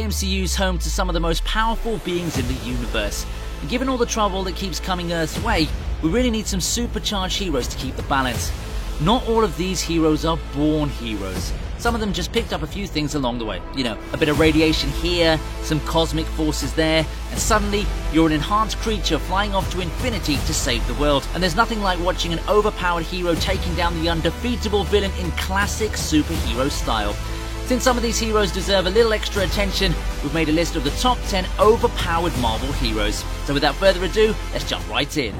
MCU is home to some of the most powerful beings in the universe. And given all the trouble that keeps coming Earth's way, we really need some supercharged heroes to keep the balance. Not all of these heroes are born heroes. Some of them just picked up a few things along the way. You know, a bit of radiation here, some cosmic forces there, and suddenly you're an enhanced creature flying off to infinity to save the world. And there's nothing like watching an overpowered hero taking down the undefeatable villain in classic superhero style. Since some of these heroes deserve a little extra attention, we've made a list of the top 10 overpowered Marvel heroes. So without further ado, let's jump right in.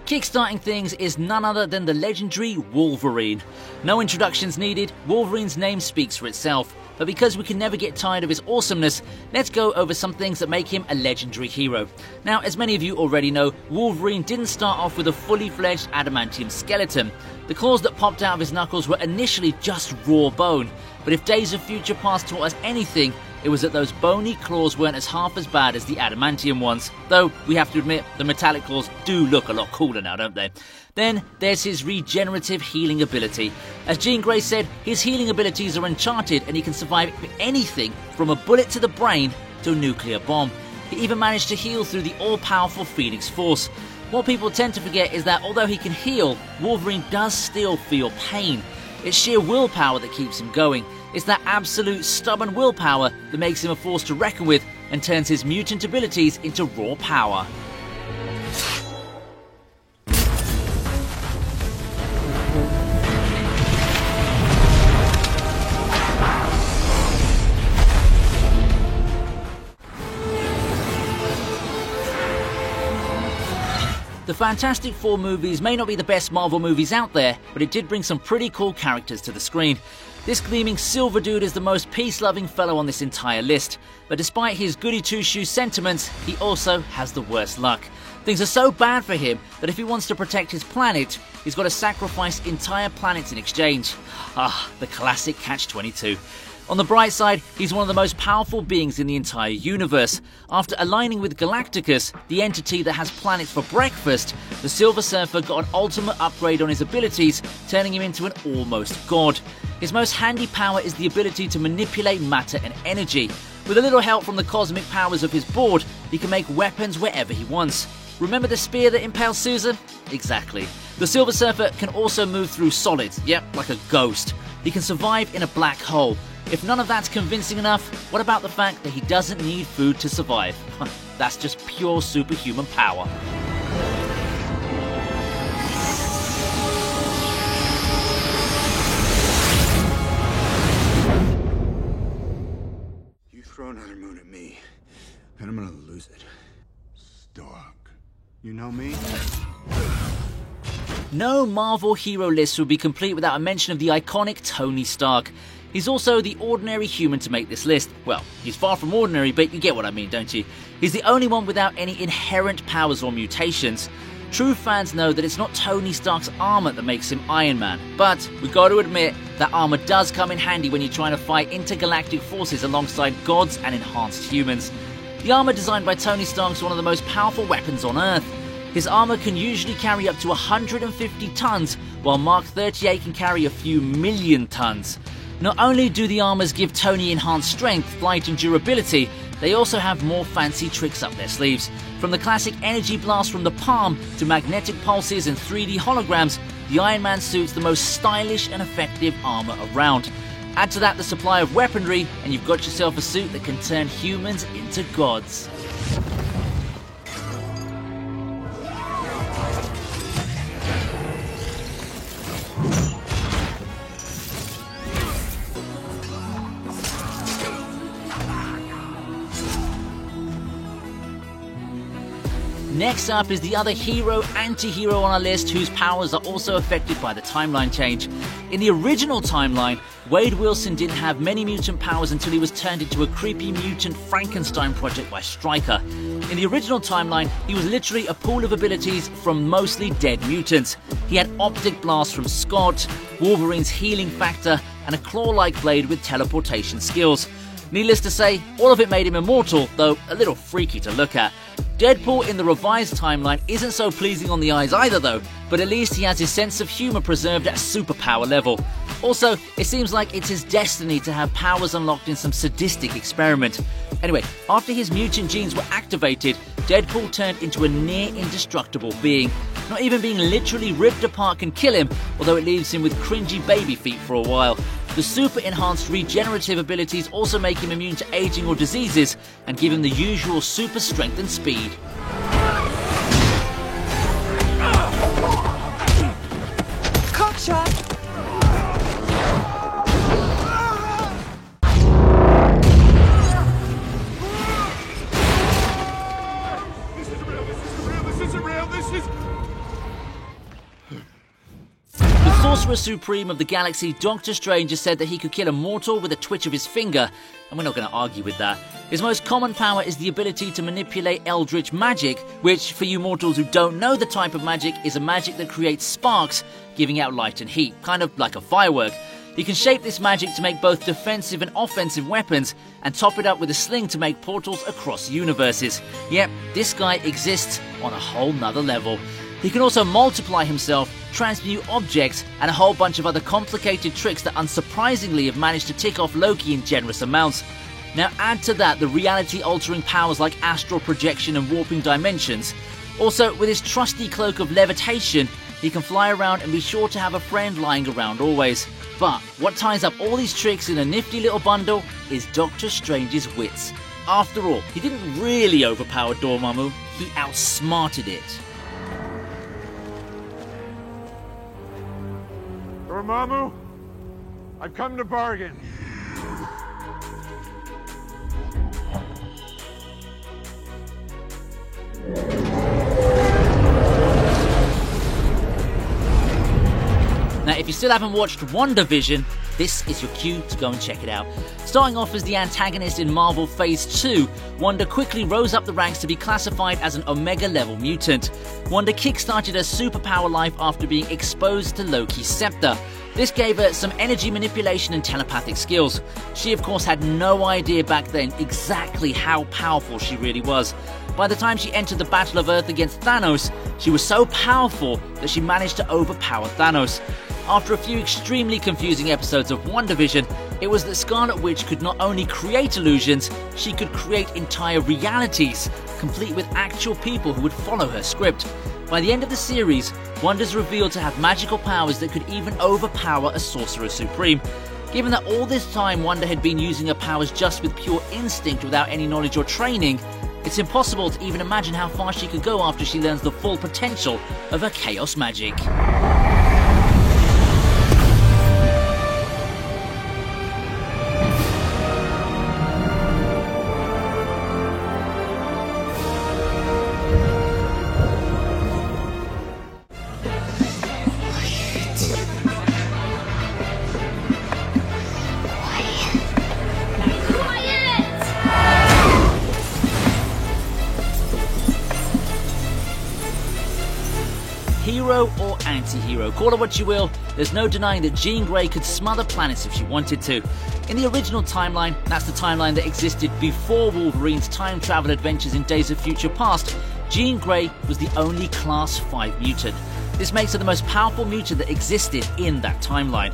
Kickstarting things is none other than the legendary Wolverine. No introductions needed, Wolverine's name speaks for itself. But because we can never get tired of his awesomeness, let's go over some things that make him a legendary hero. Now, as many of you already know, Wolverine didn't start off with a fully fledged adamantium skeleton. The claws that popped out of his knuckles were initially just raw bone. But if Days of Future Past taught us anything, it was that those bony claws weren't half as bad as the adamantium ones. Though, we have to admit, the metallic claws do look a lot cooler now, don't they? Then, there's his regenerative healing ability. As Jean Grey said, his healing abilities are uncharted and he can survive anything from a bullet to the brain to a nuclear bomb. He even managed to heal through the all-powerful Phoenix Force. What people tend to forget is that although he can heal, Wolverine does still feel pain. It's sheer willpower that keeps him going. It's that absolute stubborn willpower that makes him a force to reckon with and turns his mutant abilities into raw power. The Fantastic Four movies may not be the best Marvel movies out there, but it did bring some pretty cool characters to the screen. This gleaming silver dude is the most peace-loving fellow on this entire list, but despite his goody-two-shoes sentiments, he also has the worst luck. Things are so bad for him that if he wants to protect his planet, he's got to sacrifice entire planets in exchange. Ah, the classic Catch-22. On the bright side, he's one of the most powerful beings in the entire universe. After aligning with Galacticus, the entity that has planets for breakfast, the Silver Surfer got an ultimate upgrade on his abilities, turning him into an almost god. His most handy power is the ability to manipulate matter and energy. With a little help from the cosmic powers of his board, he can make weapons wherever he wants. Remember the spear that impaled Susan? Exactly. The Silver Surfer can also move through solids, yep, like a ghost. He can survive in a black hole. If none of that's convincing enough, what about the fact that he doesn't need food to survive? That's just pure superhuman power. You throw another moon at me, and I'm gonna lose it. Stark. You know me? No Marvel hero list would be complete without a mention of the iconic Tony Stark. He's also the ordinary human to make this list. Well, he's far from ordinary, but you get what I mean, don't you? He's the only one without any inherent powers or mutations. True fans know that it's not Tony Stark's armor that makes him Iron Man, but we've got to admit that armor does come in handy when you're trying to fight intergalactic forces alongside gods and enhanced humans. The armor designed by Tony Stark is one of the most powerful weapons on Earth. His armor can usually carry up to 150 tons, while Mark 38 can carry a few million tons. Not only do the armors give Tony enhanced strength, flight and durability, they also have more fancy tricks up their sleeves. From the classic energy blast from the palm to magnetic pulses and 3D holograms, the Iron Man suit's the most stylish and effective armor around. Add to that the supply of weaponry, and you've got yourself a suit that can turn humans into gods. Next up is the other hero, anti-hero on our list, whose powers are also affected by the timeline change. In the original timeline, Wade Wilson didn't have many mutant powers until he was turned into a creepy mutant Frankenstein project by Stryker. In the original timeline, he was literally a pool of abilities from mostly dead mutants. He had Optic Blast from Scott, Wolverine's healing factor, and a claw-like blade with teleportation skills. Needless to say, all of it made him immortal, though a little freaky to look at. Deadpool in the revised timeline isn't so pleasing on the eyes either though, but at least he has his sense of humour preserved at superpower level. Also, it seems like it's his destiny to have powers unlocked in some sadistic experiment. Anyway, after his mutant genes were activated, Deadpool turned into a near indestructible being. Not even being literally ripped apart can kill him, although it leaves him with cringy baby feet for a while. The super enhanced regenerative abilities also make him immune to aging or diseases and give him the usual super strength and speed. Cockshot! Sorcerer Supreme of the galaxy, Doctor Strange has said that he could kill a mortal with a twitch of his finger, and we're not going to argue with that. His most common power is the ability to manipulate eldritch magic, which, for you mortals who don't know the type of magic, is a magic that creates sparks, giving out light and heat, kind of like a firework. He can shape this magic to make both defensive and offensive weapons, and top it up with a sling to make portals across universes. Yep, this guy exists on a whole nother level. He can also multiply himself, transmute objects, and a whole bunch of other complicated tricks that unsurprisingly have managed to tick off Loki in generous amounts. Now add to that the reality-altering powers like astral projection and warping dimensions. Also, with his trusty cloak of levitation, he can fly around and be sure to have a friend lying around always. But what ties up all these tricks in a nifty little bundle is Doctor Strange's wits. After all, he didn't really overpower Dormammu, he outsmarted it. Dormammu, I've come to bargain. Now, if you still haven't watched WandaVision, this is your cue to go and check it out. Starting off as the antagonist in Marvel Phase 2, Wanda quickly rose up the ranks to be classified as an Omega-level mutant. Wanda kickstarted her superpower life after being exposed to Loki's scepter. This gave her some energy manipulation and telepathic skills. She, of course, had no idea back then exactly how powerful she really was. By the time she entered the Battle of Earth against Thanos, she was so powerful that she managed to overpower Thanos. After a few extremely confusing episodes of WandaVision, it was that Scarlet Witch could not only create illusions, she could create entire realities, complete with actual people who would follow her script. By the end of the series, Wanda's revealed to have magical powers that could even overpower a Sorcerer Supreme. Given that all this time Wanda had been using her powers just with pure instinct without any knowledge or training, it's impossible to even imagine how far she could go after she learns the full potential of her chaos magic. Hero or anti-hero, call it what you will, there's no denying that Jean Grey could smother planets if she wanted to. In the original timeline, that's the timeline that existed before Wolverine's time travel adventures in Days of Future Past, Jean Grey was the only Class 5 mutant. This makes her the most powerful mutant that existed in that timeline.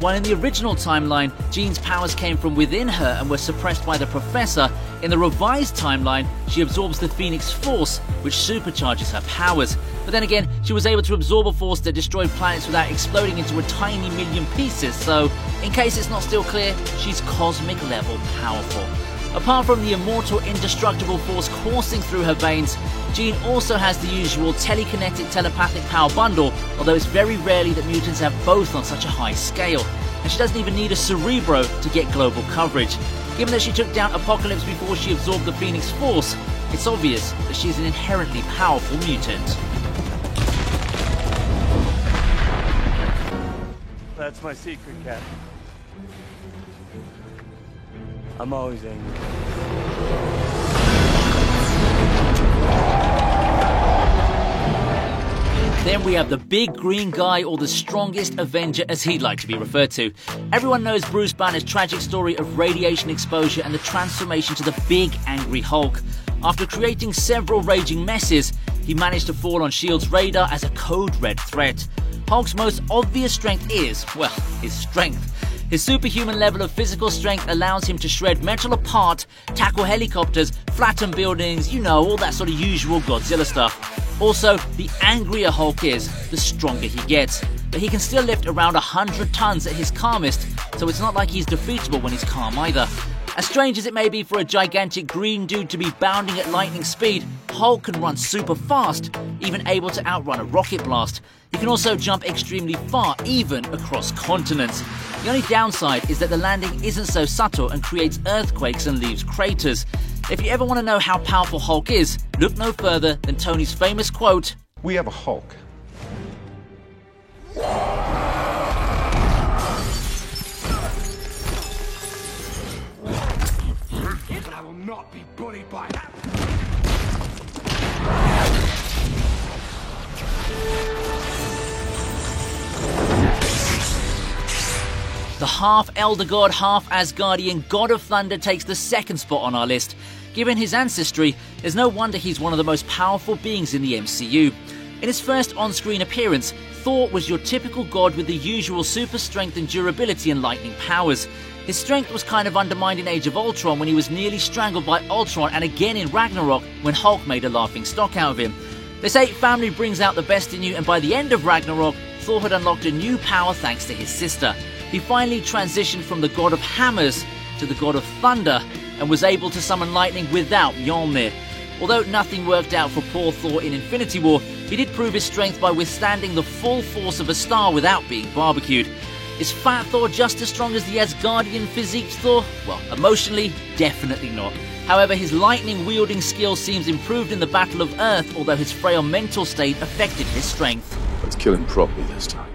While in the original timeline, Jean's powers came from within her and were suppressed by the Professor, in the revised timeline, she absorbs the Phoenix Force, which supercharges her powers. But then again, she was able to absorb a force that destroyed planets without exploding into a tiny million pieces, so in case it's not still clear, she's cosmic level powerful. Apart from the immortal indestructible force coursing through her veins, Jean also has the usual telekinetic telepathic power bundle, although it's very rarely that mutants have both on such a high scale. And she doesn't even need a Cerebro to get global coverage. Given that she took down Apocalypse before she absorbed the Phoenix Force, it's obvious that she's an inherently powerful mutant. That's my secret, Cap. I'm always angry. Then we have the big green guy, or the strongest Avenger as he'd like to be referred to. Everyone knows Bruce Banner's tragic story of radiation exposure and the transformation to the big angry Hulk. After creating several raging messes, he managed to fall on S.H.I.E.L.D.'s radar as a code red threat. Hulk's most obvious strength is, well, his strength. His superhuman level of physical strength allows him to shred metal apart, tackle helicopters, flatten buildings, you know, all that sort of usual Godzilla stuff. Also, the angrier Hulk is, the stronger he gets. But he can still lift around 100 tons at his calmest, so it's not like he's defeatable when he's calm either. As strange as it may be for a gigantic green dude to be bounding at lightning speed, Hulk can run super fast, even able to outrun a rocket blast. He can also jump extremely far, even across continents. The only downside is that the landing isn't so subtle and creates earthquakes and leaves craters. If you ever want to know how powerful Hulk is, look no further than Tony's famous quote, We have a Hulk. But I will not be bullied by that. The half Elder God, half Asgardian God of Thunder takes the second spot on our list. Given his ancestry, there's no wonder he's one of the most powerful beings in the MCU. In his first on-screen appearance, Thor was your typical god with the usual super strength and durability and lightning powers. His strength was kind of undermined in Age of Ultron when he was nearly strangled by Ultron, and again in Ragnarok when Hulk made a laughing stock out of him. They say family brings out the best in you, and by the end of Ragnarok, Thor had unlocked a new power thanks to his sister. He finally transitioned from the god of hammers to the god of thunder and was able to summon lightning without Mjolnir. Although nothing worked out for poor Thor in Infinity War, he did prove his strength by withstanding the full force of a star without being barbecued. Is Fat Thor just as strong as the Asgardian physique Thor? Well, emotionally, definitely not. However, his lightning-wielding skill seems improved in the Battle of Earth, although his frail mental state affected his strength. Let's kill him properly this time.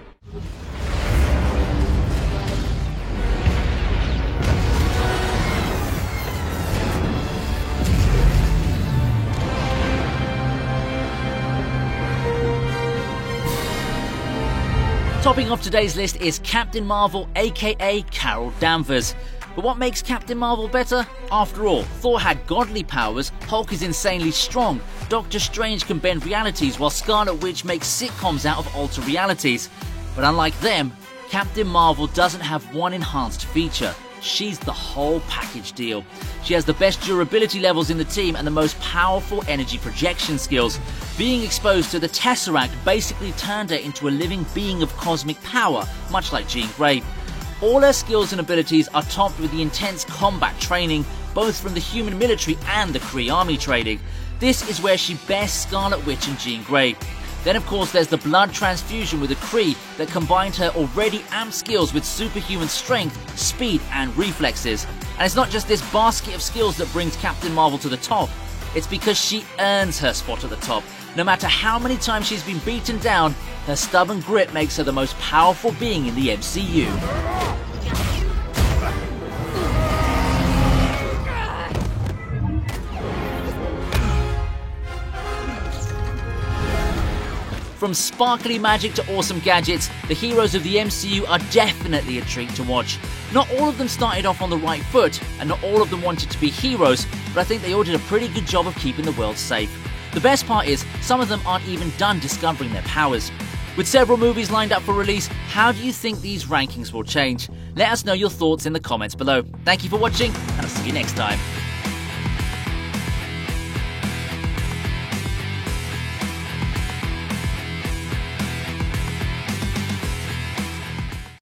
Topping off today's list is Captain Marvel, aka Carol Danvers. But what makes Captain Marvel better? After all, Thor had godly powers, Hulk is insanely strong, Doctor Strange can bend realities, while Scarlet Witch makes sitcoms out of alter realities. But unlike them, Captain Marvel doesn't have one enhanced feature. She's the whole package deal. She has the best durability levels in the team and the most powerful energy projection skills. Being exposed to the Tesseract basically turned her into a living being of cosmic power, much like Jean Grey. All her skills and abilities are topped with the intense combat training, both from the human military and the Kree army training. This is where she bests Scarlet Witch and Jean Grey. Then of course there's the blood transfusion with the Kree that combined her already amped skills with superhuman strength, speed and reflexes. And it's not just this basket of skills that brings Captain Marvel to the top, it's because she earns her spot at the top. No matter how many times she's been beaten down, her stubborn grit makes her the most powerful being in the MCU. From sparkly magic to awesome gadgets, the heroes of the MCU are definitely a treat to watch. Not all of them started off on the right foot, and not all of them wanted to be heroes, but I think they all did a pretty good job of keeping the world safe. The best part is, some of them aren't even done discovering their powers. With several movies lined up for release, how do you think these rankings will change? Let us know your thoughts in the comments below. Thank you for watching, and I'll see you next time.